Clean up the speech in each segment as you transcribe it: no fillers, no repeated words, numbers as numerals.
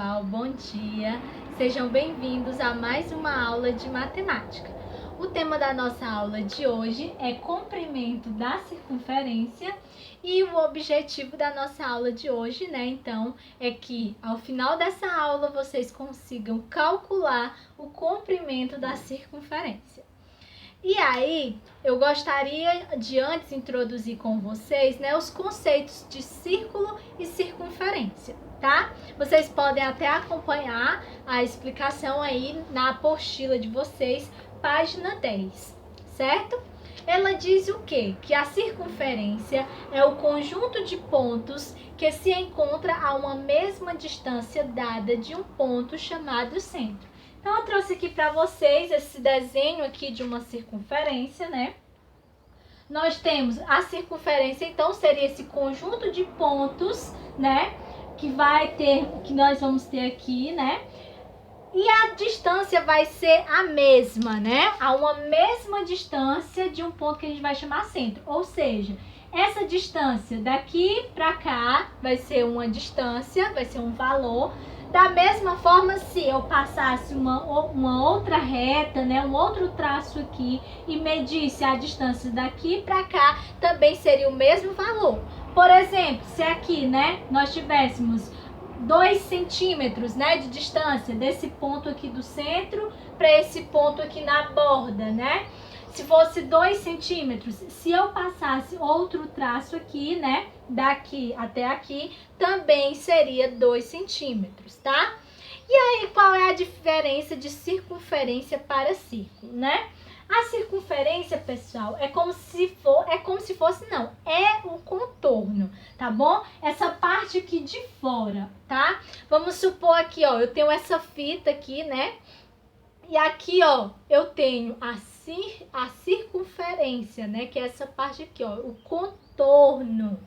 pessoal, bom dia! Sejam bem-vindos a mais uma aula de matemática. O tema da nossa aula de hoje é comprimento da circunferência e o objetivo da nossa aula de hoje, então, é que ao final dessa aula vocês consigam calcular o comprimento da circunferência. E aí, eu gostaria de antes introduzir com vocês, os conceitos de círculo e circunferência, tá? Vocês podem até acompanhar a explicação aí na apostila de vocês, página 10, certo? Ela diz o quê? Que a circunferência é o conjunto de pontos que se encontra a uma mesma distância dada de um ponto chamado centro. Então, eu trouxe aqui para vocês esse desenho aqui de uma circunferência, Nós temos a circunferência, então, seria esse conjunto de pontos, que nós vamos ter aqui, E a distância vai ser a mesma, A uma mesma distância de um ponto que a gente vai chamar centro. Ou seja, essa distância daqui para cá vai ser uma distância, vai ser um valor. Da mesma forma, se eu passasse uma outra reta, um outro traço aqui e medisse a distância daqui para cá, também seria o mesmo valor. Por exemplo, se aqui, nós tivéssemos 2 centímetros, de distância desse ponto aqui do centro para esse ponto aqui na borda, Se fosse 2 centímetros, se eu passasse outro traço aqui, daqui até aqui, também seria 2 centímetros, tá? E aí, qual é a diferença de circunferência para círculo, A circunferência, pessoal, é o contorno, tá bom? Essa parte aqui de fora, tá? Vamos supor aqui, ó, eu tenho essa fita aqui, E aqui, ó, eu tenho a circunferência, que é essa parte aqui, ó, o contorno,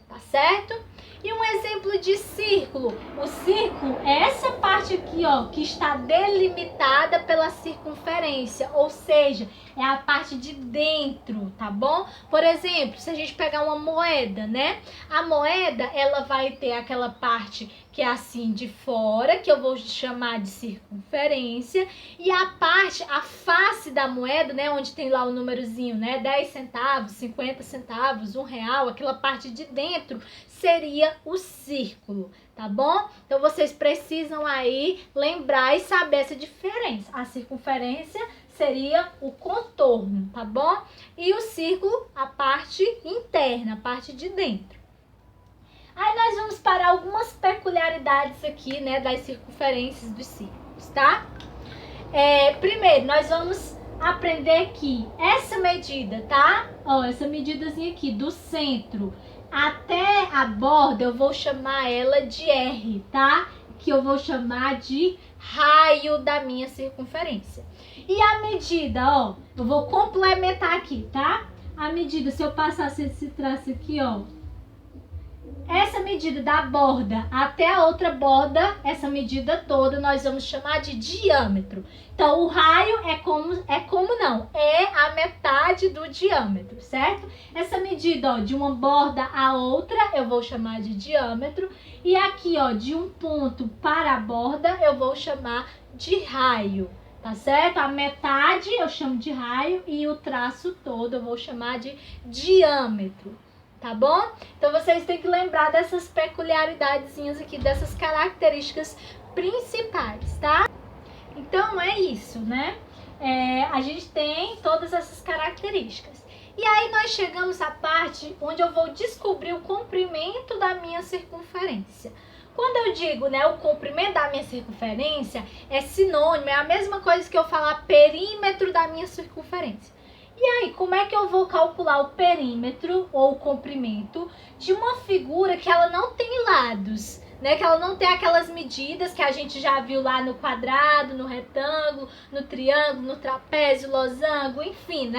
tá certo? E um exemplo de círculo. O círculo é essa parte aqui, ó, que está delimitada pela circunferência, ou seja, é a parte de dentro, tá bom? Por exemplo, se a gente pegar uma moeda, A moeda, ela vai ter aquela parte que é assim de fora, que eu vou chamar de circunferência, e a face da moeda, onde tem lá o númerozinho, 10 centavos, 50 centavos, R$1, aquela parte de dentro seria o círculo, tá bom? Então, vocês precisam aí lembrar e saber essa diferença. A circunferência seria o contorno, tá bom? E o círculo, a parte interna, a parte de dentro. Aí nós vamos para algumas peculiaridades aqui, das circunferências dos círculos, tá? Primeiro, nós vamos aprender que essa medida, tá? Ó, essa medidazinha aqui do centro até a borda, eu vou chamar ela de R, tá? Que eu vou chamar de raio da minha circunferência. E a medida, ó, eu vou complementar aqui, tá? A medida, se eu passasse esse traço aqui, ó, essa medida da borda até a outra borda, essa medida toda, nós vamos chamar de diâmetro. Então, o raio é a metade do diâmetro, certo? Essa medida, ó, de uma borda a outra, eu vou chamar de diâmetro. E aqui, ó, de um ponto para a borda, eu vou chamar de raio, tá certo? A metade eu chamo de raio e o traço todo eu vou chamar de diâmetro. Tá bom? Então, vocês têm que lembrar dessas peculiaridadezinhas aqui, dessas características principais, tá? Então, é isso, a gente tem todas essas características. E aí, nós chegamos à parte onde eu vou descobrir o comprimento da minha circunferência. Quando eu digo, o comprimento da minha circunferência, é sinônimo, é a mesma coisa que eu falar perímetro da minha circunferência. E aí, como é que eu vou calcular o perímetro ou o comprimento de uma figura que ela não tem lados, que ela não tem aquelas medidas que a gente já viu lá no quadrado, no retângulo, no triângulo, no trapézio, losango, enfim,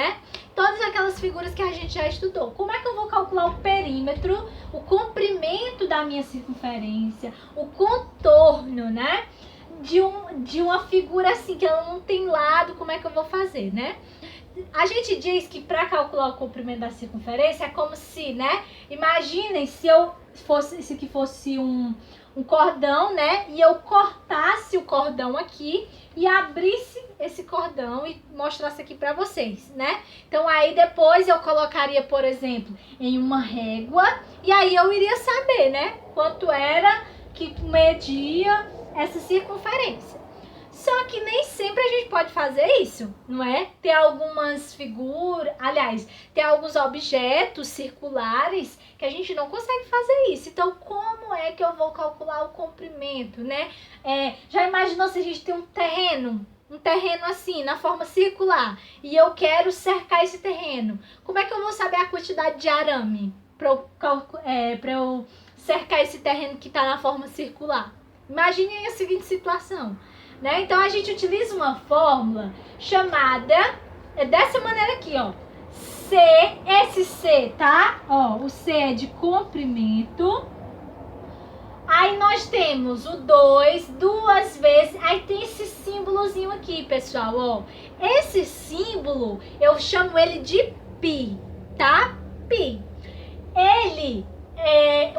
Todas aquelas figuras que a gente já estudou. Como é que eu vou calcular o perímetro, o comprimento da minha circunferência, o contorno, de uma figura assim que ela não tem lado, como é que eu vou fazer, A gente diz que para calcular o comprimento da circunferência é como se, imaginem se aqui fosse um um cordão, né? E eu cortasse o cordão aqui e abrisse esse cordão e mostrasse aqui pra vocês, né? Então aí depois eu colocaria, por exemplo, em uma régua e aí eu iria saber, né? Quanto era que media essa circunferência. Só que nem sempre a gente pode fazer isso, não é? Tem algumas figuras, aliás, tem alguns objetos circulares que a gente não consegue fazer isso. Então, como é que eu vou calcular o comprimento, né? Já imaginou se a gente tem um terreno assim, na forma circular, e eu quero cercar esse terreno? Como é que eu vou saber a quantidade de arame para eu cercar esse terreno que está na forma circular? Imaginem a seguinte situação. Né? Então, a gente utiliza uma fórmula chamada, dessa maneira aqui, ó. C, esse C, tá? Ó, o C é de comprimento. Aí nós temos o 2, duas vezes. Aí tem esse símbolozinho aqui, pessoal, ó. Esse símbolo, eu chamo ele de π, tá? Π.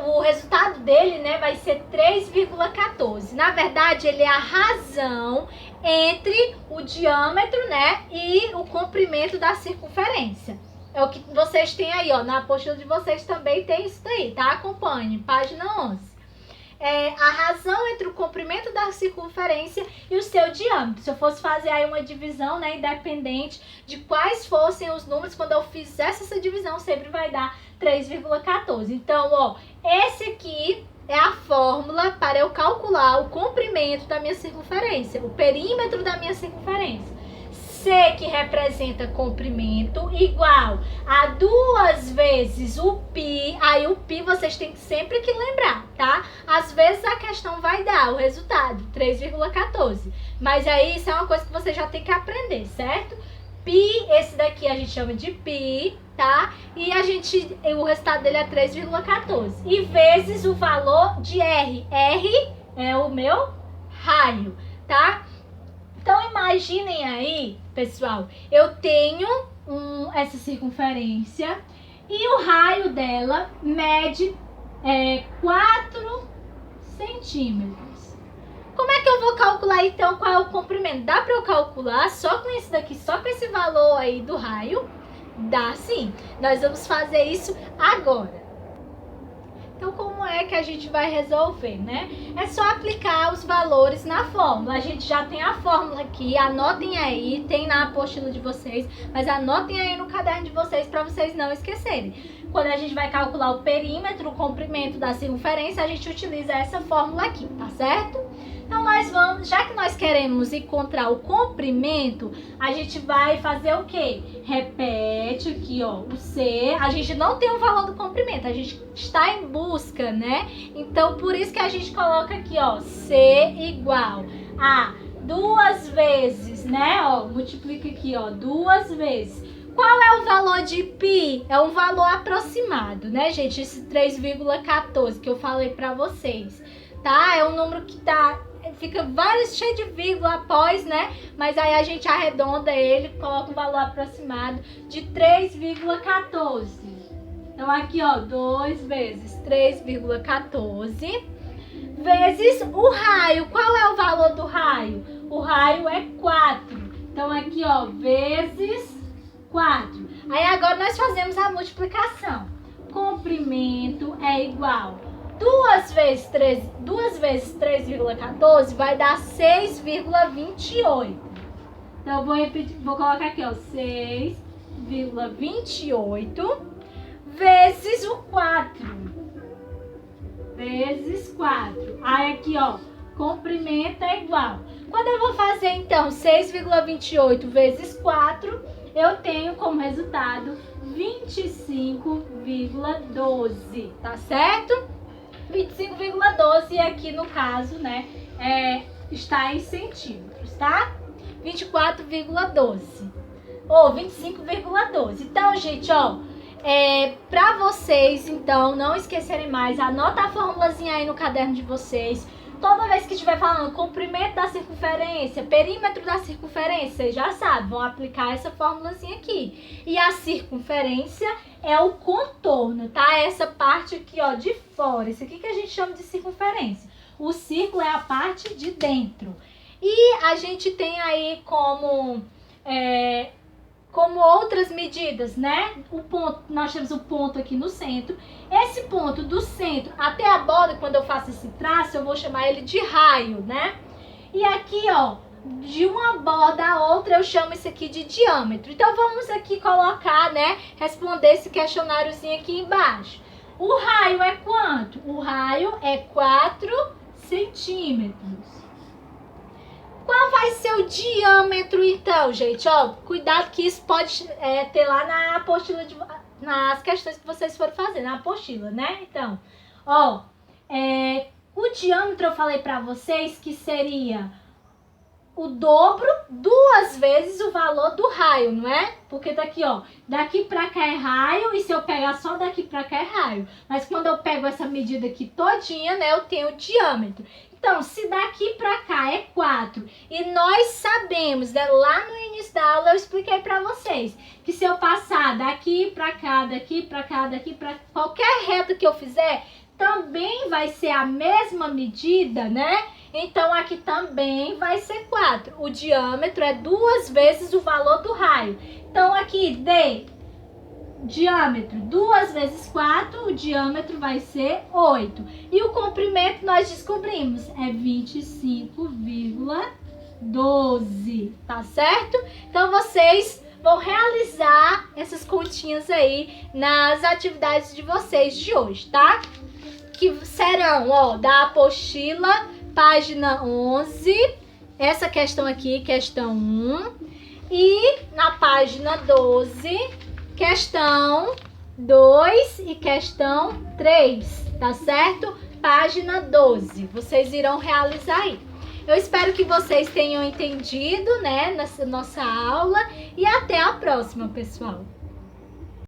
O resultado dele, né, vai ser 3,14. Na verdade, ele é a razão entre o diâmetro, né, e o comprimento da circunferência. É o que vocês têm aí, ó, na apostila de vocês também tem isso daí, tá? Acompanhe, página 11. A razão entre o comprimento da circunferência e o seu diâmetro. Se eu fosse fazer aí uma divisão, né, independente de quais fossem os números, quando eu fizesse essa divisão, sempre vai dar 3,14. Então, ó, esse aqui é a fórmula para eu calcular o comprimento da minha circunferência, o perímetro da minha circunferência. C, que representa comprimento, igual a 2 vezes o π. Aí o π vocês têm sempre que lembrar, tá? Às vezes a questão vai dar o resultado, 3,14. Mas aí isso é uma coisa que você já tem que aprender, certo? Π, esse daqui a gente chama de π, tá? E o resultado dele é 3,14. E vezes o valor de R. R é o meu raio, tá? Então, imaginem aí, pessoal, eu tenho essa circunferência e o raio dela mede 4 centímetros. Como é que eu vou calcular, então, qual é o comprimento? Dá para eu calcular só com isso daqui, só com esse valor aí do raio? Dá sim. Nós vamos fazer isso agora. Então, como é que a gente vai resolver, né? É só aplicar os valores na fórmula. A gente já tem a fórmula aqui, anotem aí, tem na apostila de vocês, mas anotem aí no caderno de vocês para vocês não esquecerem. Quando a gente vai calcular o perímetro, o comprimento da circunferência, a gente utiliza essa fórmula aqui, tá certo? Então, nós vamos, já que nós queremos encontrar o comprimento, a gente vai fazer o quê? Repete aqui, ó, o C. A gente não tem o valor do comprimento, a gente está em busca, né? Então, por isso que a gente coloca aqui, ó, C igual a 2 vezes, né? Ó, multiplica aqui, ó, 2 vezes. Qual é o valor de π? É um valor aproximado, né, gente? Esse 3,14 que eu falei pra vocês, tá? É um número que fica cheio de vírgula após, né? Mas aí a gente arredonda ele, coloca um valor aproximado de 3,14. Então aqui, ó, 2 vezes 3,14 vezes o raio. Qual é o valor do raio? O raio é 4. Então aqui, ó, vezes 4. Aí agora nós fazemos a multiplicação. Comprimento é igual 2 vezes 3,14 vai dar 6,28. Então, vou colocar aqui, ó, 6,28 vezes o 4. Vezes 4. Aí aqui, ó, comprimento é igual. Quando eu vou fazer, então, 6,28 vezes 4, eu tenho como resultado 25,12, tá certo? 25,12 aqui no caso, né, está em centímetros, tá? 24,12 ou 25,12. Então, gente, ó, pra vocês, então, não esquecerem mais, anota a formulazinha aí no caderno de vocês. Toda vez que estiver falando comprimento da circunferência, perímetro da circunferência, vocês já sabem, vão aplicar essa formulazinha aqui. E a circunferência é o contorno, tá? Essa parte aqui, ó, de fora. Isso aqui que a gente chama de circunferência. O círculo é a parte de dentro. E a gente tem aí como outras medidas, né? O ponto, nós temos o ponto aqui no centro. Esse ponto do centro até a borda, quando eu faço esse traço, eu vou chamar ele de raio, né? E aqui, ó, de uma borda a outra, eu chamo isso aqui de diâmetro. Então, vamos aqui colocar, né? Responder esse questionáriozinho aqui embaixo. O raio é quanto? O raio é 4 centímetros. Qual vai ser o diâmetro, então, gente? Ó, cuidado que isso pode ter lá na apostila, nas questões que vocês forem fazer, na apostila, né? Então, ó, o diâmetro eu falei pra vocês que seria o dobro, 2 vezes o valor do raio, não é? Porque daqui, ó, daqui pra cá é raio, e se eu pegar só daqui pra cá é raio. Mas quando eu pego essa medida aqui todinha, né, eu tenho o diâmetro. Então, se daqui pra cá é 4, e nós sabemos, né, lá no início da aula eu expliquei pra vocês, que se eu passar daqui pra cá, daqui pra cá, daqui pra qualquer reta que eu fizer, também vai ser a mesma medida, né? Então, aqui também vai ser 4. O diâmetro é 2 vezes o valor do raio. Então, aqui, diâmetro 2 vezes 4, o diâmetro vai ser 8. E o comprimento nós descobrimos, é 25,12, tá certo? Então, vocês vão realizar essas continhas aí nas atividades de vocês de hoje, tá? Que serão, ó, da apostila, página 11, essa questão aqui, questão 1, e na página 12, questão 2 e questão 3, tá certo? Página 12, vocês irão realizar aí. Eu espero que vocês tenham entendido, né, nessa nossa aula, e até a próxima, pessoal.